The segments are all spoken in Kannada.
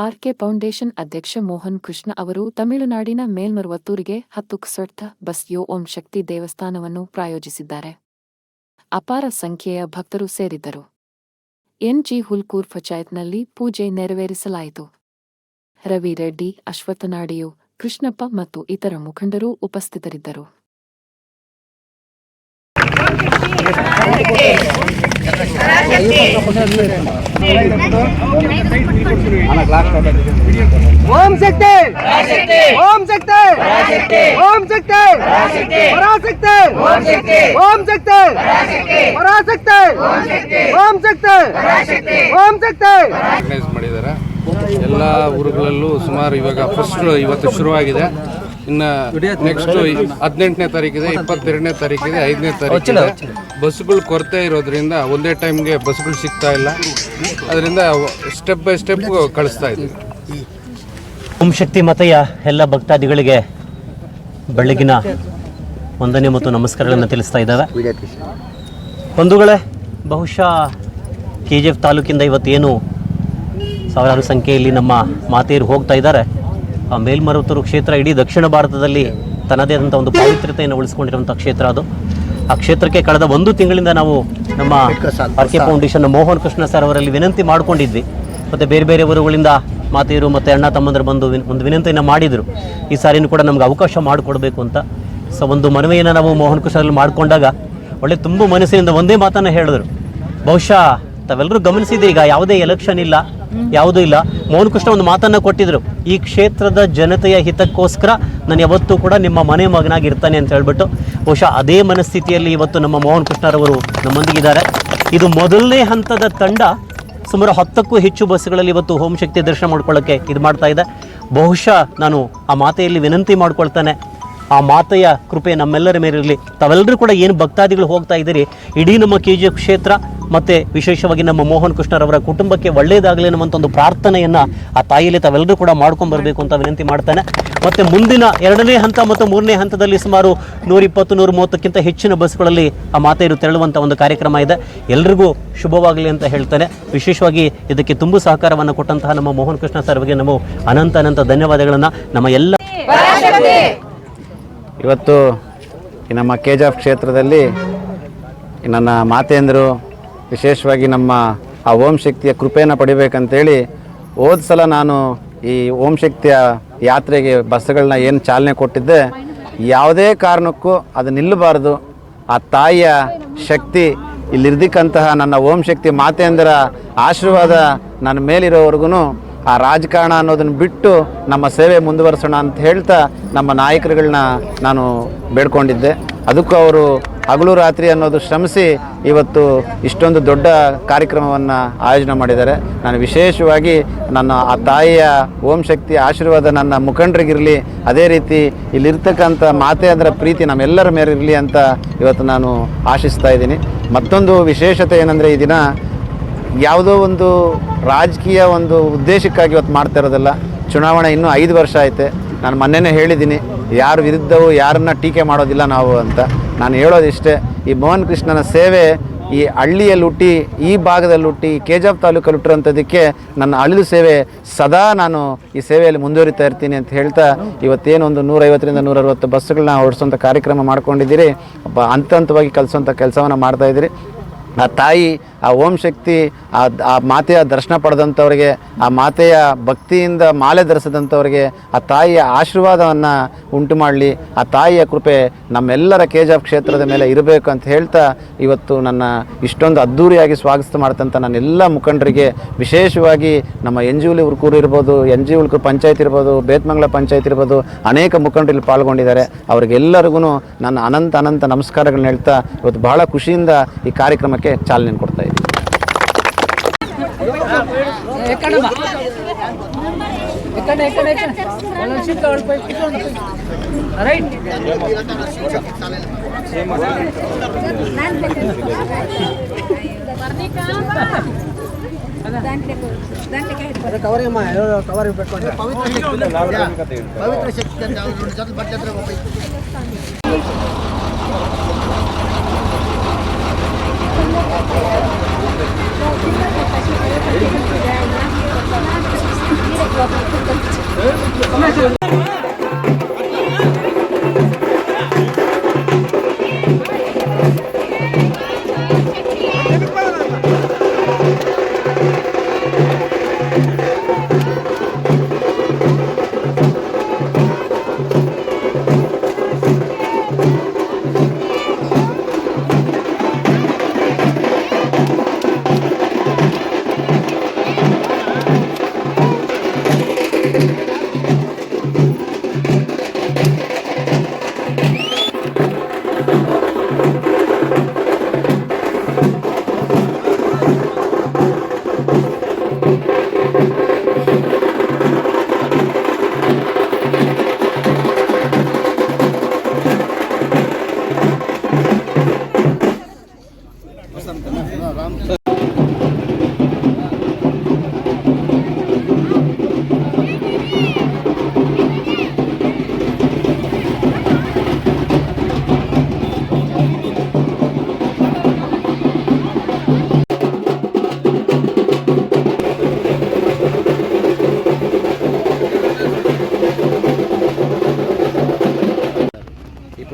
ಆರ್ಕೆ ಫೌಂಡೇಶನ್ ಅಧ್ಯಕ್ಷ ಮೋಹನ್ ಕೃಷ್ಣ ಅವರು ತಮಿಳುನಾಡಿನ ಮೇಲ್ಮರುವತ್ತೂರಿಗೆ 10 ಕ್ಸರ್ಥ ಬಸ್ ಯೋ ಓಂ ಶಕ್ತಿ ದೇವಸ್ಥಾನವನ್ನು ಪ್ರಾಯೋಜಿಸಿದ್ದಾರೆ. ಅಪಾರ ಸಂಖ್ಯೆಯ ಭಕ್ತರು ಸೇರಿದ್ದರು. ಎನ್.ಜಿ. ಹುಲ್ಕೂರ್ ಪಂಚಾಯತ್ನಲ್ಲಿ ಪೂಜೆ ನೆರವೇರಿಸಲಾಯಿತು. ರವಿ ರೆಡ್ಡಿ, ಅಶ್ವತ್ಥನಾಡಿಯು, ಕೃಷ್ಣಪ್ಪ ಮತ್ತು ಇತರ ಮುಖಂಡರು ಉಪಸ್ಥಿತರಿದ್ದರು. ಓಂ ಶಕ್ತಿ ಓಂ ಶಕ್ತಿ ಓಂ ಶಕ್ತಿ ಪರಾಶಕ್ತಿ ಓಂ ಶಕ್ತಿ ಪರಾಶಕ್ತಿ ಓಂ ಶಕ್ತಿ ಓಂ ಶಕ್ತಿ ಆರ್ಗನೈಸ್ ಮಾಡಿದ್ದಾರೆ. ಎಲ್ಲ ಊರುಗಳಲ್ಲೂ ಸುಮಾರು ಇವಾಗ ಫಸ್ಟ್ ಇವತ್ತು ಶುರುವಾಗಿದೆ. ಇನ್ನು ನೆಕ್ಸ್ಟ್ 18ನೇ ತಾರೀಕಿದೆ, 22ನೇ ತಾರೀಕಿದೆ, 5ನೇ ತಾರೀಕಿದೆ. ಬಸ್ಗಳು ಕೊರತೆ ಇರೋದ್ರಿಂದ ಒಂದೇ ಟೈಮ್ಗೆ ಬಸ್ಗಳು ಸಿಗ್ತಾ ಇಲ್ಲ. ಅದರಿಂದ ಸ್ಟೆಪ್ ಬೈ ಸ್ಟೆಪ್ ಕಳಿಸ್ತಾ ಇದ್ದೀವಿ. ಓಂ ಶಕ್ತಿ ಮತಯ ಎಲ್ಲ ಭಕ್ತಾದಿಗಳಿಗೆ ಬೆಳಗಿನ ವಂದನೆ ಮತ್ತು ನಮಸ್ಕಾರಗಳನ್ನು ತಿಳಿಸ್ತಾ ಇದ್ದಾವೆ. ಬಂಧುಗಳೇ, ಬಹುಶಃ KGF ತಾಲೂಕಿಂದ ಇವತ್ತೇನು ಸಾವಿರಾರು ಸಂಖ್ಯೆಯಲ್ಲಿ ನಮ್ಮ ಮಾತೆಯರು ಹೋಗ್ತಾ ಇದ್ದಾರೆ. ಆ ಮೇಲ್ಮರುವತ್ತೂರು ಕ್ಷೇತ್ರ ಇಡೀ ದಕ್ಷಿಣ ಭಾರತದಲ್ಲಿ ತನ್ನದೇ ಆದಂಥ ಒಂದು ಪವಿತ್ರತೆಯನ್ನು ಉಳಿಸ್ಕೊಂಡಿರುವಂಥ ಕ್ಷೇತ್ರ ಅದು. ಆ ಕ್ಷೇತ್ರಕ್ಕೆ ಕಳೆದ 1 ತಿಂಗಳಿಂದ ನಾವು ನಮ್ಮ RK foundation Mohan Krishna sir ಅವರಲ್ಲಿ ವಿನಂತಿ ಮಾಡ್ಕೊಂಡಿದ್ವಿ. ಮತ್ತು ಬೇರೆ ಬೇರೆ ಊರುಗಳಿಂದ ಮಾತೆಯರು ಮತ್ತು ಅಣ್ಣ ತಮ್ಮಂದರು ಬಂದು ಒಂದು ವಿನಂತಿಯನ್ನು ಮಾಡಿದರು. ಈ ಸಾರಿನೂ ಕೂಡ ನಮ್ಗೆ ಅವಕಾಶ ಮಾಡಿಕೊಡ್ಬೇಕು ಅಂತ. ಸೊ ಒಂದು ಮನವಿಯನ್ನು ನಾವು ಮೋಹನ್ ಕೃಷ್ಣರಲ್ಲಿ ಮಾಡಿಕೊಂಡಾಗ ಒಳ್ಳೆ ತುಂಬ ಮನಸ್ಸಿನಿಂದ ಒಂದೇ ಮಾತನ್ನು ಹೇಳಿದ್ರು. ಬಹುಶಃ ತಾವೆಲ್ಲರೂ ಗಮನಿಸಿದ್ದೀರಿ, ಈಗ ಯಾವುದೇ ಎಲೆಕ್ಷನ್ ಇಲ್ಲ, ಯಾವುದೂ ಇಲ್ಲ. ಮೋಹನ್ ಕೃಷ್ಣ ಒಂದು ಮಾತನ್ನು ಕೊಟ್ಟಿದ್ರು, ಈ ಕ್ಷೇತ್ರದ ಜನತೆಯ ಹಿತಕ್ಕೋಸ್ಕರ ನಾನು ಯಾವತ್ತೂ ಕೂಡ ನಿಮ್ಮ ಮನೆ ಮಗನಾಗಿರ್ತಾನೆ ಅಂತ ಹೇಳ್ಬಿಟ್ಟು. ಬಹುಶಃ ಅದೇ ಮನಸ್ಥಿತಿಯಲ್ಲಿ ಇವತ್ತು ನಮ್ಮ ಮೋಹನ್ ಕೃಷ್ಣರವರು ನಮ್ಮೊಂದಿಗಿದ್ದಾರೆ. ಇದು ಮೊದಲನೇ ಹಂತದ ತಂಡ. ಸುಮಾರು 10ಕ್ಕೂ ಹೆಚ್ಚು ಬಸ್ಗಳಲ್ಲಿ ಇವತ್ತು ಓಂ ಶಕ್ತಿ ದರ್ಶನ ಮಾಡ್ಕೊಳ್ಳೋಕ್ಕೆ ಇದು ಮಾಡ್ತಾ ಇದೆ. ಬಹುಶಃ ನಾನು ಆ ಮಾತೆಯಲ್ಲಿ ವಿನಂತಿ ಮಾಡ್ಕೊಳ್ತಾನೆ, ಆ ಮಾತೆಯ ಕೃಪೆ ನಮ್ಮೆಲ್ಲರ ಮೇಲಿರಲಿ. ತಾವೆಲ್ಲರೂ ಕೂಡ ಏನು ಭಕ್ತಾದಿಗಳು ಹೋಗ್ತಾ ಇದ್ದೀರಿ, ಇಡೀ ನಮ್ಮ KGF ಕ್ಷೇತ್ರ ಮತ್ತು ವಿಶೇಷವಾಗಿ ನಮ್ಮ ಮೋಹನ್ ಕೃಷ್ಣರವರ ಕುಟುಂಬಕ್ಕೆ ಒಳ್ಳೆಯದಾಗಲಿ ಅನ್ನುವಂಥ ಒಂದು ಪ್ರಾರ್ಥನೆಯನ್ನು ಆ ತಾಯಿಯಲ್ಲಿ ತಾವೆಲ್ಲರೂ ಕೂಡ ಮಾಡ್ಕೊಂಬರ್ಬೇಕು ಅಂತ ವಿನಂತಿ ಮಾಡ್ತಾನೆ. ಮತ್ತು ಮುಂದಿನ 2ನೇ ಹಂತ ಮತ್ತು 3ನೇ ಹಂತದಲ್ಲಿ ಸುಮಾರು 120-130ಕ್ಕಿಂತ ಹೆಚ್ಚಿನ ಬಸ್ಗಳಲ್ಲಿ ಆ ಮಾತೆಯರು ತೆರಳುವಂಥ ಒಂದು ಕಾರ್ಯಕ್ರಮ ಇದೆ. ಎಲ್ರಿಗೂ ಶುಭವಾಗಲಿ ಅಂತ ಹೇಳ್ತಾನೆ. ವಿಶೇಷವಾಗಿ ಇದಕ್ಕೆ ತುಂಬ ಸಹಕಾರವನ್ನು ಕೊಟ್ಟಂತಹ ನಮ್ಮ ಮೋಹನ್ ಕೃಷ್ಣ ಸರ್ಗೆ ನಮ್ಮ ಅನಂತ ಧನ್ಯವಾದಗಳನ್ನು ನಮ್ಮ ಎಲ್ಲ. ಇವತ್ತು ನಮ್ಮ KGF ಕ್ಷೇತ್ರದಲ್ಲಿ ನನ್ನ ಮಾತೆಯಂದರು ವಿಶೇಷವಾಗಿ ನಮ್ಮ ಆ ಓಂ ಶಕ್ತಿಯ ಕೃಪೆಯನ್ನು ಪಡಿಬೇಕಂತೇಳಿ ಹೋದ ಸಲ ನಾನು ಈ ಓಂ ಶಕ್ತಿಯ ಯಾತ್ರೆಗೆ ಬಸ್ಗಳನ್ನ ಏನು ಚಾಲನೆ ಕೊಟ್ಟಿದ್ದೆ, ಯಾವುದೇ ಕಾರಣಕ್ಕೂ ಅದು ನಿಲ್ಲಬಾರ್ದು. ಆ ತಾಯಿಯ ಶಕ್ತಿ ಇಲ್ಲಿರ್ದಿಕ್ಕಂತಹ ನನ್ನ ಓಂ ಶಕ್ತಿ ಮಾತೆಯಂದರ ಆಶೀರ್ವಾದ ನನ್ನ ಮೇಲಿರೋವರೆಗೂ ಆ ರಾಜಕಾರಣ ಅನ್ನೋದನ್ನು ಬಿಟ್ಟು ನಮ್ಮ ಸೇವೆ ಮುಂದುವರಿಸೋಣ ಅಂತ ಹೇಳ್ತಾ ನಮ್ಮ ನಾಯಕರುಗಳನ್ನ ನಾನು ಬೇಡ್ಕೊಂಡಿದ್ದೆ. ಅದಕ್ಕೂ ಅವರು ಹಗಲು ರಾತ್ರಿ ಅನ್ನೋದು ಶ್ರಮಿಸಿ ಇವತ್ತು ಇಷ್ಟೊಂದು ದೊಡ್ಡ ಕಾರ್ಯಕ್ರಮವನ್ನು ಆಯೋಜನೆ ಮಾಡಿದ್ದಾರೆ. ನಾನು ವಿಶೇಷವಾಗಿ ನನ್ನ ಆ ತಾಯಿಯ ಓಂ ಶಕ್ತಿ ಆಶೀರ್ವಾದ ನನ್ನ ಮುಖಂಡರಿಗಿರಲಿ, ಅದೇ ರೀತಿ ಇಲ್ಲಿರ್ತಕ್ಕಂಥ ಮಾತೆ ಅದರ ಪ್ರೀತಿ ನಮ್ಮೆಲ್ಲರ ಮೇಲೆ ಇರಲಿ ಅಂತ ಇವತ್ತು ನಾನು ಆಶಿಸ್ತಾ ಇದ್ದೀನಿ. ಮತ್ತೊಂದು ವಿಶೇಷತೆ ಏನಂದರೆ, ಈ ದಿನ ಯಾವುದೋ ಒಂದು ರಾಜಕೀಯ ಒಂದು ಉದ್ದೇಶಕ್ಕಾಗಿ ಇವತ್ತು ಮಾಡ್ತಾ ಇರೋದಲ್ಲ. ಚುನಾವಣೆ ಇನ್ನೂ 5 ವರ್ಷ ಐತೆ. ನಾನು ಮೊನ್ನೆನೇ ಹೇಳಿದ್ದೀನಿ, ಯಾರು ವಿರುದ್ಧವೂ ಯಾರನ್ನ ಟೀಕೆ ಮಾಡೋದಿಲ್ಲ ನಾವು ಅಂತ. ನಾನು ಹೇಳೋದಿಷ್ಟೇ, ಈ ಮೋಹನ್ ಕೃಷ್ಣನ ಸೇವೆ ಈ ಹಳ್ಳಿಯಲ್ಲಿ ಹುಟ್ಟಿ, ಈ ಭಾಗದಲ್ಲಿ ಹುಟ್ಟಿ, KGF ತಾಲೂಕಲ್ಲಿ ಹುಟ್ಟಿರೋಂಥದ್ದಕ್ಕೆ ನನ್ನ ಅಳಿಲು ಸೇವೆ ಸದಾ ನಾನು ಈ ಸೇವೆಯಲ್ಲಿ ಮುಂದುವರಿತಾ ಇರ್ತೀನಿ ಅಂತ ಹೇಳ್ತಾ, ಇವತ್ತೇನೊಂದು 150ರಿಂದ 160 ಬಸ್ಗಳನ್ನ ಓಡಿಸೋಂಥ ಕಾರ್ಯಕ್ರಮ ಮಾಡ್ಕೊಂಡಿದ್ದೀರಿ. ಹಂತ ಹಂತವಾಗಿ ಕಲಿಸೋಂಥ ಕೆಲಸವನ್ನು ಮಾಡ್ತಾಯಿದ್ದೀರಿ. ಆ ತಾಯಿ, ಆ ಓಂ ಶಕ್ತಿ, ಆ ಮಾತೆಯ ದರ್ಶನ ಪಡೆದಂಥವ್ರಿಗೆ, ಆ ಮಾತೆಯ ಭಕ್ತಿಯಿಂದ ಮಾಲೆ ಧರಿಸಿದಂಥವ್ರಿಗೆ ಆ ತಾಯಿಯ ಆಶೀರ್ವಾದವನ್ನು ಉಂಟು ಮಾಡಲಿ. ಆ ತಾಯಿಯ ಕೃಪೆ ನಮ್ಮೆಲ್ಲರ KGF ಕ್ಷೇತ್ರದ ಮೇಲೆ ಇರಬೇಕು ಅಂತ ಹೇಳ್ತಾ, ಇವತ್ತು ನನ್ನ ಇಷ್ಟೊಂದು ಅದ್ಧೂರಿಯಾಗಿ ಸ್ವಾಗತ ಮಾಡ್ತಂಥ ನನ್ನೆಲ್ಲ ಮುಖಂಡರಿಗೆ, ವಿಶೇಷವಾಗಿ ನಮ್ಮ NG ಹುಲ್ಕೂರು ಇರ್ಬೋದು, NG ಹುಲ್ಕೂರು ಪಂಚಾಯತ್ ಇರ್ಬೋದು, ಬೇತ್ಮಂಗಲ ಪಂಚಾಯತ್ ಇರ್ಬೋದು, ಅನೇಕ ಮುಖಂಡರಲ್ಲಿ ಪಾಲ್ಗೊಂಡಿದ್ದಾರೆ. ಅವರಿಗೆಲ್ಲರಿಗೂ ನನ್ನ ಅನಂತ ನಮಸ್ಕಾರಗಳನ್ನ ಹೇಳ್ತಾ ಇವತ್ತು ಬಹಳ ಖುಷಿಯಿಂದ ಈ ಕಾರ್ಯಕ್ರಮಕ್ಕೆ ಚಾಲನೆ ಕೊಡ್ತಾ ಇದ್ದೀನಿ. ಪವಿತ್ರ ಶಕ್ತಿ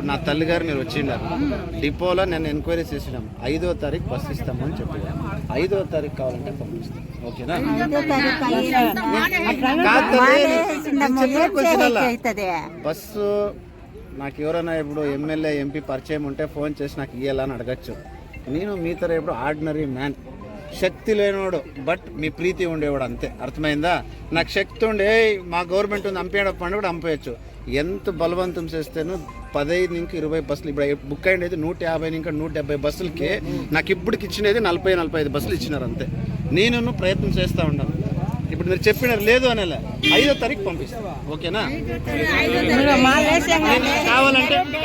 ఇప్పుడు నా తల్లిగారు మీరు వచ్చిండారు, డిపోలో నేను ఎంక్వైరీ చేసినాం, 5వ తారీఖు బస్సు ఇస్తాము అని చెప్పారు. 5వ తారీఖు కావాలంటే పంపిస్తాం, ఓకేనా? బస్సు నాకు ఎవరైనా ఇప్పుడు ఎమ్మెల్యే ఎంపీ పరిచయం ఉంటే ఫోన్ చేసి నాకు ఇయ్యాలని అడగచ్చు. నేను మీ తర ఇప్పుడు ఆర్డినరీ మ్యాన్, శక్తి లేనివాడు బట్ మీ ప్రీతి ఉండేవాడు, అంతే. అర్థమైందా? నాకు శక్తి ఉండే మా గవర్నమెంట్ ఉంది అంపేయడం పని కూడా అంపేయచ్చు. ఎంత బలవంతం చేస్తేనూ 15 నుంచి 20 బస్సులు ఇప్పుడు బుక్ అయ్యేది 150 ఇంకా 170 బస్సులకి నాకు ఇప్పటికి ఇచ్చినది 40-45 బస్సులు ఇచ్చినారు, అంతే. నేను ప్రయత్నం చేస్తూ ఉన్నాను. ఇప్పుడు మీరు చెప్పినారు లేదు అనేలా 5వ తారీఖు పంపిస్తాను, ఓకేనా?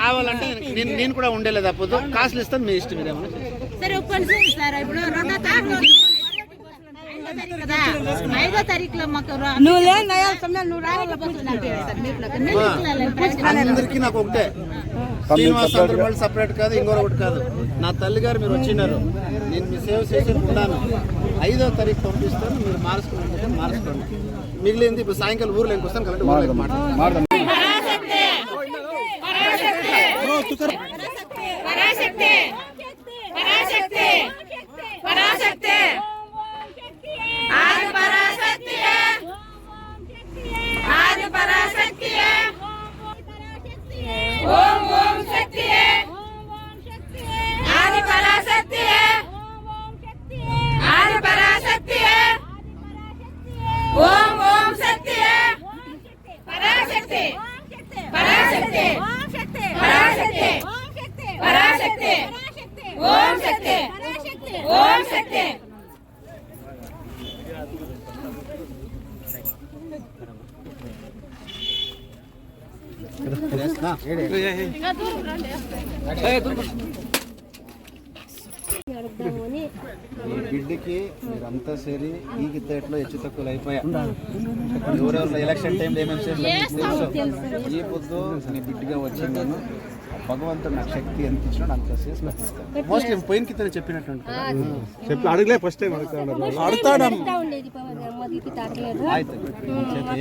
కావాలంటే నేను కూడా ఉండేలేదు అప్పుడు కాసులు ఇస్తాను, మీ ఇష్టం. మీరేమన్నా అందరికీ నాకు ఒకటే, శ్రీనివాస్ అందరూ సపరేట్ కాదు, ఇంకోటి ఒకటి కాదు. నా తల్లిగారు మీరు వచ్చినారు, నేను మీ సేవ చేసి ఉన్నాను. 5వ తారీఖు పంపిస్తాను, మీరు మార్చుకోండి. మిగిలింది ఇప్పుడు సాయంకాలం ఊర్లో వస్తాను, కరెక్ట్ ఊర్లో మాట్లాడతాను. ఈ బిడ్డకి మీరంతా సరి ఈ గిత్తట్లో హెచ్చు తక్కువలు అయిపోయా. ఎవరెవరు ఎలక్షన్ టైంలో ఏమేమి చేస్తాను ఈ పొద్దు నీ బిడ్డగా వచ్చిందాను. భగవంతుడు నాకు శక్తి ఎంత ఇచ్చినాడు అంత చేసి పంపిస్తాను. మోస్ట్లీ పోయిన కింద చెప్పినట్టు చెప్పి అడగలే ఫస్ట్ టైం అడుగుతాడు.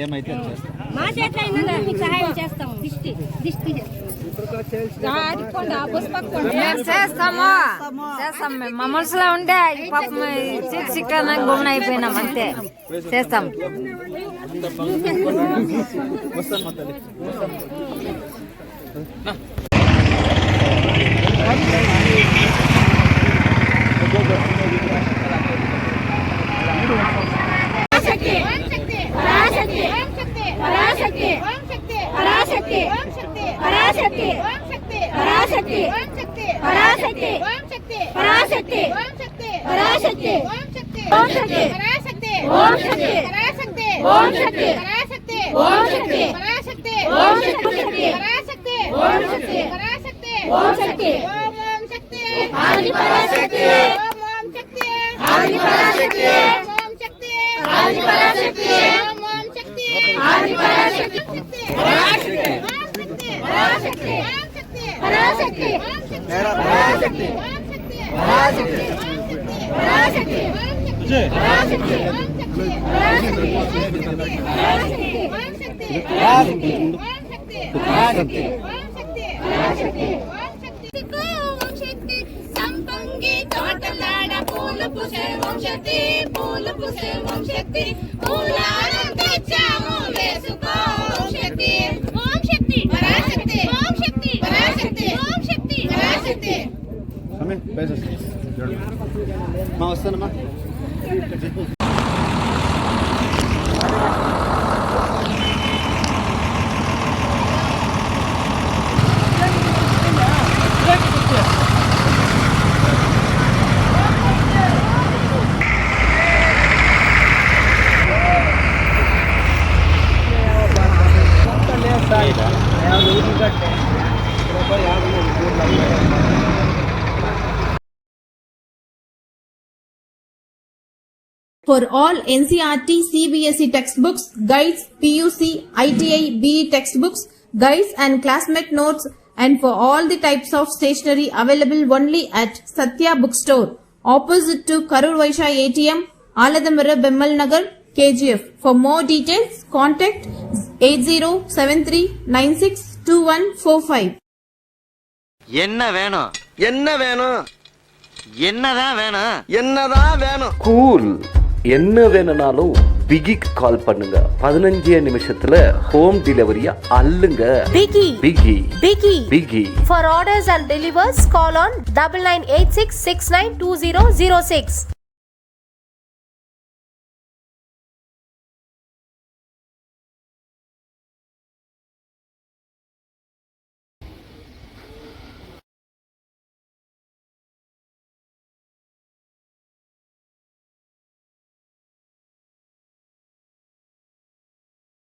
ఏమైతే చేస్తాము. మా మనసులో ఉంటే పాపం చిక్కన గుమ్మ అయిపోయినాం, అంతే. చేస్తాం. వస్తాను మా తల్లి. సంపంగి తోటలాడ పూలు పూసే ఓం శక్తి, పూలు పూసే ఓం శక్తి, పూలారం తెచ్చాము వేసుకో ఓం శక్తి, ఓం శక్తి పరాశక్తి, ఓం శక్తి పరాశక్తి, ఓం శక్తి పరాశక్తి. మా వస్తానమ్మా. For all NCERT, CBSE textbooks, guides, PUC, ITI, BE textbooks, guides and classmate notes, and for all the types of stationery available only at Satya Bookstore, opposite to Karur Vaishya ATM, Aladamara Bemmal Nagar, KGF. For more details, contact 8073962145. என்ன வேணும்? என்ன வேணும்? என்னதான் வேணும்? கூல். என்ன வேணும்னாலும் பிகிக்கு கால் பண்ணுங்க. 15 நிமிஷத்துல ஹோம் டெலிவரியா அள்ளுங்க. Biggie. பிகி Biggie. பிகி. For orders and delivers, call on 9986692006.